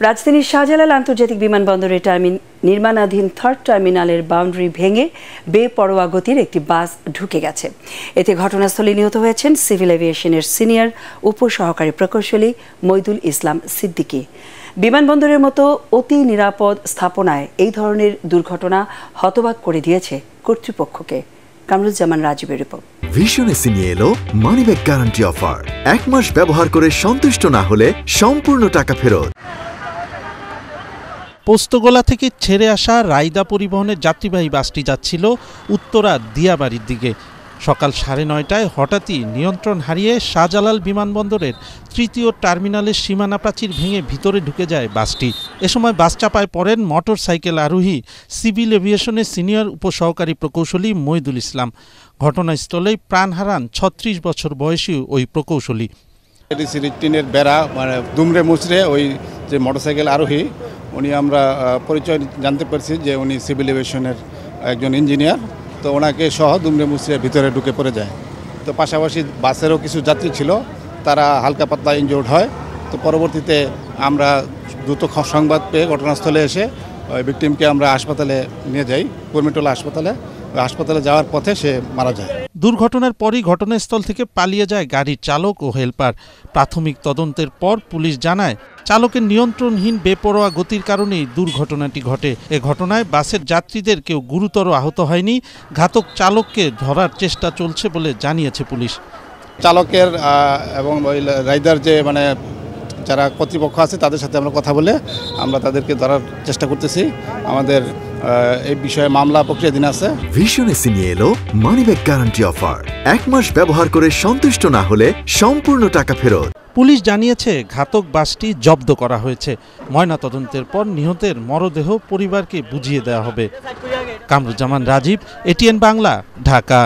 রাজধানীর শাহজালাল আন্তর্জাতিক বিমানবন্দরে নির্মাণাধীন থার্ড টার্মিনালের বাউন্ডারি ভেঙে বেপরোয়া গতির একটি বাস ঢুকে গেছে। এতে ঘটনাস্থলে নিহত হয়েছেন সিভিল এভিয়েশনের সিনিয়র উপসহকারী প্রকৌশলী মইদুল ইসলাম সিদ্দিকী। বিমানবন্দরের মতো অতি নিরাপদ স্থাপনায় এই ধরনের দুর্ঘটনা হতবাক করে দিয়েছে কর্তৃপক্ষকে। কামরুজ্জামান রাজীবের রিপোর্ট। ভিশন এসি নিয়ে এলো মানিব্যাগ গ্যারান্টি অফার। 1 মাস ব্যবহার করে সন্তুষ্ট না হলে সম্পূর্ণ টাকা ফেরত। পোস্তগোলা থেকে ছেড়ে আসা রায়দা পরিবহনের যাত্রীবাহী বাসটি যাচ্ছিল উত্তরা দিয়াবাড়ির দিকে। সকাল 9:30টায় হঠাৎই নিয়ন্ত্রণ হারিয়ে শাহজালাল বিমানবন্দরের তৃতীয় টার্মিনালের সীমানা প্রাচীর ভেঙে ভিতরে ঢুকে যায় বাসটি। এ সময় বাস চাপায় পড়েন মোটরসাইকেল আরোহী সিভিল এভিয়েশনের সিনিয়র উপসহকারী প্রকৌশলী মইদুল ইসলাম। ঘটনাস্থলেই প্রাণ হারান 36 বছর বয়সী ওই প্রকৌশলী। টিনের বেড়া মানে দুমড়ে মুচড়ে ওই যে মোটরসাইকেল আরোহী উনি আমরা পরিচয় জানতে পারছি যে উনি সিভিল এভিয়েশনের একজন ইঞ্জিনিয়ার। তো ওনাকে সহ দুমড়ে মুচড়ে ভিতরে ঢুকে পড়ে যায়। তো পাশাপাশি বাসেরও কিছু যাত্রী ছিল, তারা হালকা পাতলা ইনজুর্ড হয়। তো পরবর্তীতে আমরা দ্রুত সংবাদ পেয়ে ঘটনাস্থলে এসে ওই ভিকটিমকে আমরা হাসপাতালে নিয়ে যাই, কুর্মিটোলা হাসপাতালে। হাসপাতালে যাওয়ার পথে সে মারা যায়। দুর্ঘটনার পরই ঘটনাস্থল থেকে পালিয়ে যায় গাড়ির চালক ও হেলপার। প্রাথমিক তদন্তের পর পুলিশ জানায় চালকের নিয়ন্ত্রণহীন বেপরোয়া গতির কারণেই দুর্ঘটনাটি ঘটে। এ ঘটনায় বাসের যাত্রীদের কেউ গুরুতর আহত হয়নি। ঘাতক চালককে ধরার চেষ্টা চলছে বলে জানিয়েছে পুলিশ। চালকের এবং ওই রাইডার যে মানে যারা কর্তৃপক্ষ আছে তাদের সাথে আমরা কথা বলে আমরা তাদেরকে ধরার চেষ্টা করতেছি। আমাদের এই বিষয়ে মামলা প্রক্রিয়াধীন আছে। ভিশন এসি নিয়ে এলো মানিব্যাগ গ্যারান্টি অফার। 1 মাস ব্যবহার করে সন্তুষ্ট না হলে সম্পূর্ণ টাকা ফেরত। পুলিশ জানিয়েছে ঘাতক বাসটি জব্দ করা হয়েছে। ময়নাতদন্তের পর নিহতের মরদেহ পরিবারকে বুঝিয়ে দেওয়া হবে। কামরুজ্জামান রাজীব, এটিএন বাংলা, ঢাকা।